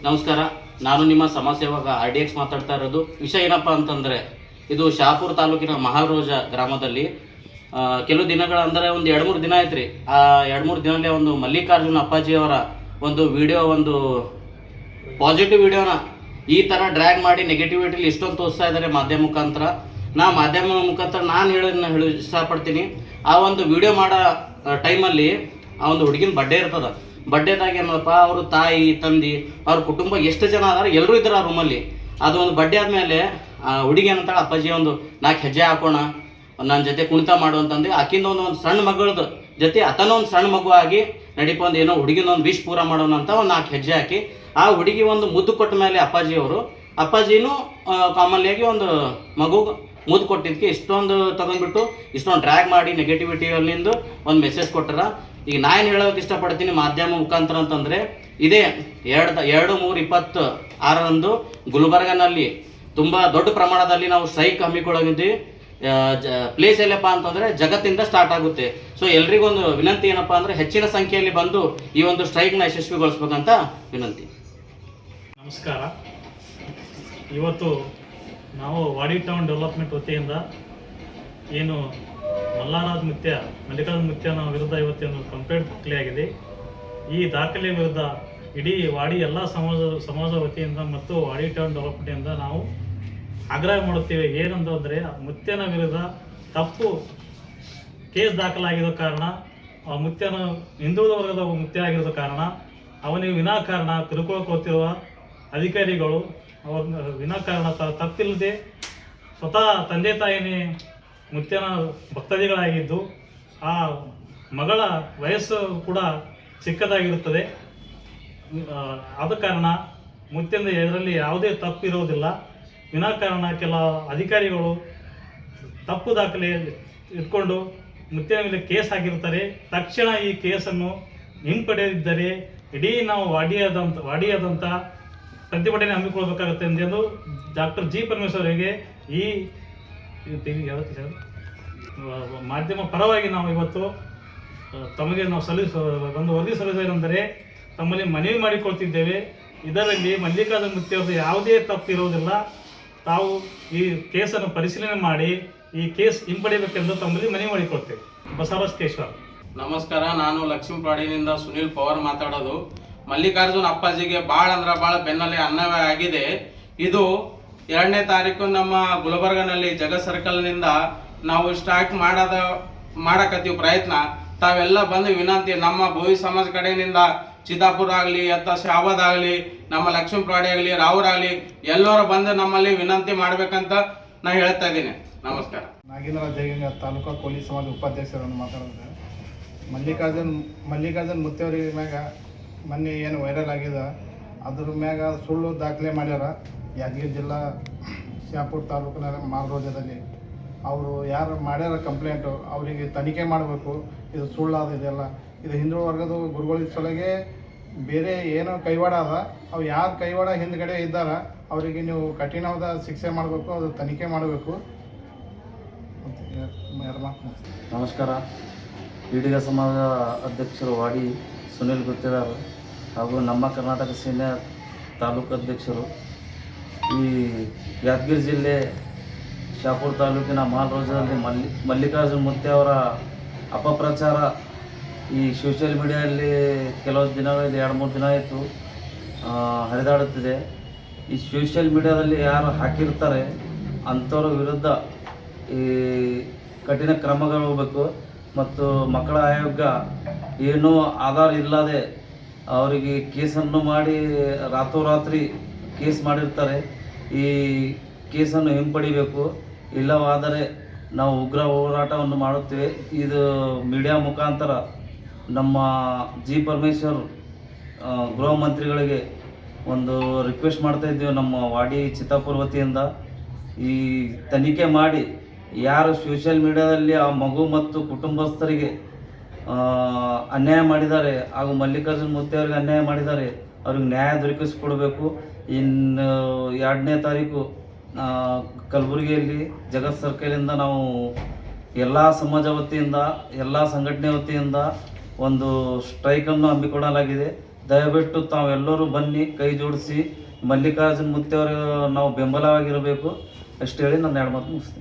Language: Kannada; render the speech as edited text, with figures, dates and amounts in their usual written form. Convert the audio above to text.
ನಮಸ್ಕಾರ, ನಾನು ನಿಮ್ಮ ಸಮಾಜ ಸೇವಕ RDX ಮಾತಾಡ್ತಾ ಇರೋದು. ವಿಷಯ ಏನಪ್ಪ ಅಂತಂದರೆ, ಇದು ಶಹಾಪುರ ತಾಲೂಕಿನ ಮಹಾಲ್ರೋಜ ಗ್ರಾಮದಲ್ಲಿ ಕೆಲವು ದಿನಗಳ ಅಂದರೆ ಒಂದು 2-3 ದಿನ ಆಯ್ತು ರೀ. ಆ 2-3 ದಿನದಲ್ಲೇ ಒಂದು ಮಲ್ಲಿಕಾರ್ಜುನ ಅಪ್ಪಾಜಿಯವರ ಒಂದು ವಿಡಿಯೋ, ಒಂದು ಪಾಸಿಟಿವ್ ವಿಡಿಯೋನ ಈ ಥರ ಡ್ರ್ಯಾಗ್ ಮಾಡಿ ನೆಗೆಟಿವಿಟಿಲಿ ಇಷ್ಟೊಂದು ತೋರಿಸ್ತಾ ಇದ್ದಾರೆ ಮಾಧ್ಯಮ ಮುಖಾಂತರ. ಮಾಧ್ಯಮ ಮುಖಾಂತರ ನಾನು ಹೇಳಿ ಇಷ್ಟಪಡ್ತೀನಿ. ಆ ಒಂದು ವಿಡಿಯೋ ಮಾಡೋ ಟೈಮಲ್ಲಿ ಆ ಒಂದು ಹುಡುಗಿನ ಬರ್ಡೇ ಇರ್ತದೆ. ಬರ್ಡೇದಾಗ ಏನಪ್ಪ, ಅವರು ತಾಯಿ ತಂದೆ ಅವ್ರ ಕುಟುಂಬ ಎಷ್ಟು ಜನ ಅದಾರ ಎಲ್ಲರೂ ಇದ್ದಾರೆ ಆ ರೂಮಲ್ಲಿ. ಅದು ಒಂದು ಬರ್ಡೇ ಆದಮೇಲೆ ಹುಡುಗಿ ಏನಂತಾಳೆ, ಅಪ್ಪಾಜಿ ಒಂದು 4 ಹೆಜ್ಜೆ ಹಾಕೋಣ, ನನ್ನ ಜೊತೆ ಕುಣಿತ ಮಾಡು ಅಂತಂದು ಆಕಿಂದ ಒಂದು ಸಣ್ಣ ಮಗಳದು ಜೊತೆ ಆತನ ಒಂದು ಸಣ್ಣ ಮಗು ಆಗಿ ನಡಿಪ ಒಂದು ಏನೋ ಹುಡುಗಿನ ಒಂದು ವಿಶ್ ಪೂರ ಮಾಡೋಣ ಅಂತ ಒಂದು 4 ಹೆಜ್ಜೆ ಹಾಕಿ ಆ ಹುಡುಗಿ ಒಂದು ಮುದ್ದು ಕೊಟ್ಟ ಮೇಲೆ ಅಪ್ಪಾಜಿನೂ ಕಾಮನ್ಲಿಯಾಗಿ ಒಂದು ಮಗು ಮುದ್ದು ಕೊಟ್ಟಿದ್ದಕ್ಕೆ ಇಷ್ಟೊಂದು ತಗೊಂಡ್ಬಿಟ್ಟು ಇಷ್ಟೊಂದು ಡ್ರ್ಯಾಗ್ ಮಾಡಿ ನೆಗೆಟಿವಿಟಿಯಲ್ಲಿಂದು ಒಂದು ಮೆಸೇಜ್ ಕೊಟ್ಟರ. ಈಗ ನಾನು ಹೇಳೋಕೆ ಇಷ್ಟಪಡ್ತೀನಿ ಮಾಧ್ಯಮ ಮುಖಾಂತರ ಅಂತಂದರೆ, ಇದೇ 2/3/26 ಗುಲ್ಬರ್ಗನಲ್ಲಿ ತುಂಬ ದೊಡ್ಡ ಪ್ರಮಾಣದಲ್ಲಿ ನಾವು ಸ್ಟ್ರೈಕ್ ಹಮ್ಮಿಕೊಳ್ಳೋದಿದ್ವಿ. ಪ್ಲೇಸ್ ಎಲ್ಲಪ್ಪ ಅಂತಂದರೆ ಜಗತ್ತಿಂದ ಸ್ಟಾರ್ಟ್ ಆಗುತ್ತೆ. ಸೊ ಎಲ್ರಿಗೊಂದು ವಿನಂತಿ ಏನಪ್ಪ ಅಂದರೆ, ಹೆಚ್ಚಿನ ಸಂಖ್ಯೆಯಲ್ಲಿ ಬಂದು ಈ ಒಂದು ಸ್ಟ್ರೈಕ್ನ ಯಶಸ್ವಿಗೊಳಿಸ್ಬೇಕಂತ ವಿನಂತಿ. ನಮಸ್ಕಾರ. ಇವತ್ತು ನಾವು ವಾಡಿ ಟೌನ್ ಡೆವಲಪ್ಮೆಂಟ್ ವತಿಯಿಂದ ಏನು ಮಲ್ಲಿಕಾರ್ಜುನ ಮುತ್ಯನ ವಿರುದ್ಧ ಇವತ್ತೇನು ಕಂಪ್ಲೇಂಟ್ ದಾಖಲೆಯಾಗಿದೆ. ಈ ದಾಖಲೆ ವಿರುದ್ಧ ಇಡೀ ವಾಡಿ ಎಲ್ಲ ಸಮಾಜ ವತಿಯಿಂದ ಮತ್ತು ವಾಡಿ ಟೌನ್ ಡೆವಲಪ್ಮೆಂಟಿಂದ ನಾವು ಆಗ್ರಹ ಮಾಡುತ್ತೇವೆ. ಏನಂತಂದರೆ, ಮುತ್ಯನ ವಿರುದ್ಧ ತಪ್ಪು ಕೇಸ್ ದಾಖಲಾಗಿರೋ ಕಾರಣ, ಆ ಮುತ್ಯನ ಹಿಂದುಳಿದ ವರ್ಗದ ಮುತ್ಯ ಆಗಿರೋ ಕಾರಣ ಅವನಿಗೆ ವಿನಾಕಾರಣ ಕಿರುಕುಳ ಕೊಡ್ತಿರುವ ಅಧಿಕಾರಿಗಳು ಅವ್ರ ವಿನಾಕಾರಣ ತಪ್ಪಿಲ್ಲದೆ ಸ್ವತಃ ತಂದೆ ತಾಯಿನೇ ಮುತ್ಯನ ಭಕ್ತಾದಿಗಳಾಗಿದ್ದು, ಆ ಮಗಳ ವಯಸ್ಸು ಕೂಡ ಚಿಕ್ಕದಾಗಿರುತ್ತದೆ. ಆದ ಕಾರಣ ಮುತ್ಯನ ಇದರಲ್ಲಿ ಯಾವುದೇ ತಪ್ಪಿರೋದಿಲ್ಲ. ವಿನಾಕಾರಣ ಕೆಲ ಅಧಿಕಾರಿಗಳು ತಪ್ಪು ದಾಖಲೆ ಇಟ್ಕೊಂಡು ಮುತ್ಯನ ಮೇಲೆ ಕೇಸ್ ಹಾಕಿರ್ತಾರೆ. ತಕ್ಷಣ ಈ ಕೇಸನ್ನು ಹಿಂಪಡೆದಿದ್ದರೆ ಇಡೀ ನಾವು ವಾಡಿಯಾದಂಥ ಪ್ರತಿಭಟನೆ ಹಮ್ಮಿಕೊಳ್ಬೇಕಾಗುತ್ತೆ ಎಂದು ಡಾಕ್ಟರ್ ಜಿ ಪರಮೇಶ್ವರ್ ಅವರಿಗೆ ಈ ಮಾಧ್ಯಮ ಪರವಾಗಿ ನಾವು ಇವತ್ತು ತಮಗೆ ನಾವು ಒಂದು ವರದಿ ಸಲ್ಲಿಸುವುದೆಂದರೆ ತಮ್ಮಲ್ಲಿ ಮನವಿ ಮಾಡಿಕೊಳ್ತಿದ್ದೇವೆ. ಇದರಲ್ಲಿ ಮಲ್ಲಿಕಾರ್ಜುನ ಮುತ್ಯವ್ರದ್ದು ಯಾವುದೇ ತಪ್ಪಿರುವುದಿಲ್ಲ. ತಾವು ಈ ಕೇಸನ್ನು ಪರಿಶೀಲನೆ ಮಾಡಿ ಈ ಕೇಸ್ ಹಿಂಪಡೆಯಬೇಕೆಂದು ತಮ್ಮಲ್ಲಿ ಮನವಿ ಮಾಡಿಕೊಳ್ತೇವೆ. ಬಸವರಾಜೇಶ್ವರ್. ನಮಸ್ಕಾರ, ನಾನು ಲಕ್ಷ್ಮೀಪಾಡಿನಿಂದ ಸುನೀಲ್ ಪವಾರ್ ಮಾತಾಡೋದು. ಮಲ್ಲಿಕಾರ್ಜುನ ಅಪ್ಪಾಜಿಗೆ ಭಾಳ ಬೆನ್ನಲ್ಲೇ ಅನ್ಯಾಯ ಆಗಿದೆ. ಇದು 2ನೇ ತಾರೀಕು ನಮ್ಮ ಗುಲ್ಬರ್ಗನಲ್ಲಿ ಜಗತ್ ಸರ್ಕಲ್ನಿಂದ ನಾವು ಸ್ಟಾರ್ಟ್ ಮಾಡಕತ್ತೀವಿ ಪ್ರಯತ್ನ. ತಾವೆಲ್ಲ ಬಂದು ವಿನಂತಿ, ನಮ್ಮ ಭೋವಿ ಸಮಾಜ ಕಡೆಯಿಂದ ಚಿತ್ತಾಪುರ ಆಗಲಿ ಅಥವಾ ಶಾಬಾದ್ ಆಗಲಿ, ನಮ್ಮ ಲಕ್ಷ್ಮೀಪಾಡಿ ಆಗಲಿ, ರಾವ್ರ ಆಗಲಿ, ಎಲ್ಲರೂ ಬಂದು ನಮ್ಮಲ್ಲಿ ವಿನಂತಿ ಮಾಡ್ಬೇಕಂತ ನಾನು ಹೇಳ್ತಾ ಇದ್ದೀನಿ. ನಮಸ್ಕಾರ. ನಾಗೇಂದ್ರ ಜಯಗಂಗ ತಾಲೂಕಾ ಕೋಲಿ ಸಮಾಜ ಉಪಾಧ್ಯಕ್ಷರನ್ನು ಮಾತಾಡಿದ್ರೆ, ಮಲ್ಲಿಕಾರ್ಜುನ ಮುತ್ಯವರಿಗೆ ಮ್ಯಾಗ ಮೊನ್ನೆ ಏನು ವೈರಲ್ ಆಗಿದೆ ಅದ್ರ ಮ್ಯಾಗ ಸುಳ್ಳು ದಾಖಲೆ ಮಾಡ್ಯಾರ. ಯಾದಗಿರಿ ಜಿಲ್ಲಾ ಶಹಾಪುರ ತಾಲೂಕಿನ ಮಾಲ್ರೋಜದಲ್ಲಿ ಅವರು ಯಾರು ಮಾಡ್ಯಾರ ಕಂಪ್ಲೇಂಟು ಅವರಿಗೆ ತನಿಖೆ ಮಾಡಬೇಕು. ಇದು ಸುಳ್ಳಾದ ಇದೆಲ್ಲ. ಇದು ಹಿಂದುಳಿದ ವರ್ಗದ ಗುರುಗಳಿನ ಸಲಗೆ ಬೇರೆ ಏನೋ ಕೈವಾಡ ಅದ. ಅವು ಯಾರು ಕೈವಾಡ ಹಿಂದ್ಗಡೆ ಇದ್ದಾರ ಅವರಿಗೆ ನೀವು ಕಠಿಣವಾದ ಶಿಕ್ಷೆ ಮಾಡಬೇಕು, ಅದು ತನಿಖೆ ಮಾಡಬೇಕು. ನಮಸ್ಕಾರ. ಈಡಿಗ ಸಮಾಜ ಅಧ್ಯಕ್ಷರು ವಾಡಿ ಸುನೀಲ್ ಗುತ್ತೇದಾರ್ ಹಾಗೂ ನಮ್ಮ ಕರ್ನಾಟಕ ಸೇನೆ ತಾಲೂಕು ಅಧ್ಯಕ್ಷರು. ಈ ಯಾದಗಿರಿ ಜಿಲ್ಲೆ ಶಹಾಪುರ ತಾಲೂಕಿನ ಮಹಾಲ್ರೋಜದಲ್ಲಿ ಮಲ್ಲಿಕಾರ್ಜುನ ಮುತ್ಯ ಅವರ ಅಪಪ್ರಚಾರ ಈ ಸೋಷಿಯಲ್ ಮೀಡಿಯಲ್ಲಿ ಕೆಲವು ದಿನಗಳಿಂದ 2-3 ದಿನ ಆಯಿತು ಹರಿದಾಡುತ್ತಿದೆ. ಈ ಸೋಷಿಯಲ್ ಮೀಡಿಯಾದಲ್ಲಿ ಯಾರು ಹಾಕಿರ್ತಾರೆ ಅಂಥವ್ರ ವಿರುದ್ಧ ಈ ಕಠಿಣ ಕ್ರಮಗಳು ಹೋಗಬೇಕು. ಮತ್ತು ಮಕ್ಕಳ ಆಯೋಗ ಏನೂ ಆಧಾರ ಇಲ್ಲದೆ ಅವರಿಗೆ ಕೇಸನ್ನು ಮಾಡಿ ರಾತ್ರೋರಾತ್ರಿ ಕೇಸ್ ಮಾಡಿರ್ತಾರೆ. ಈ ಕೇಸನ್ನು ಹಿಂಪಡಿಬೇಕು. ಇಲ್ಲವಾದರೆ ನಾವು ಉಗ್ರ ಹೋರಾಟವನ್ನು ಮಾಡುತ್ತೇವೆ. ಇದು ಮೀಡಿಯಾ ಮುಖಾಂತರ ನಮ್ಮ ಜಿ ಪರಮೇಶ್ವರ್ ಗೃಹ ಮಂತ್ರಿಗಳಿಗೆ ಒಂದು ರಿಕ್ವೆಸ್ಟ್ ಮಾಡ್ತಾಯಿದ್ದೀವಿ. ನಮ್ಮ ವಾಡಿ ಚಿತ್ತಾಪುರ ವತಿಯಿಂದ ಈ ತನಿಖೆ ಮಾಡಿ ಯಾರು ಸೋಷಿಯಲ್ ಮೀಡಿಯಾದಲ್ಲಿ ಆ ಮಗು ಮತ್ತು ಕುಟುಂಬಸ್ಥರಿಗೆ ಅನ್ಯಾಯ ಮಾಡಿದ್ದಾರೆ ಹಾಗೂ ಮಲ್ಲಿಕಾರ್ಜುನ ಮುತ್ಯ ಅವರಿಗೆ ಅನ್ಯಾಯ ಮಾಡಿದ್ದಾರೆ, ಅವ್ರಿಗೆ ನ್ಯಾಯ ದೊರಕಿಸಿಕೊಡಬೇಕು. ಇನ್ನು 2ನೇ ತಾರೀಕು ಕಲಬುರಗಿಯಲ್ಲಿ ಜಗತ್ ಸರ್ಕಲಿಂದ ನಾವು ಎಲ್ಲ ಸಮಾಜ ವತಿಯಿಂದ ಎಲ್ಲ ಸಂಘಟನೆ ವತಿಯಿಂದ ಒಂದು ಸ್ಟ್ರೈಕನ್ನು ಹಮ್ಮಿಕೊಳ್ಳಲಾಗಿದೆ. ದಯವಿಟ್ಟು ತಾವೆಲ್ಲರೂ ಬನ್ನಿ, ಕೈ ಜೋಡಿಸಿ ಮಲ್ಲಿಕಾರ್ಜುನ್ ಮುತ್ತೆಯವರು ನಾವು ಬೆಂಬಲವಾಗಿರಬೇಕು ಅಷ್ಟು ಹೇಳಿ ನಾನು 2 ಮಾತು ಮುಗಿಸ್ತೀನಿ.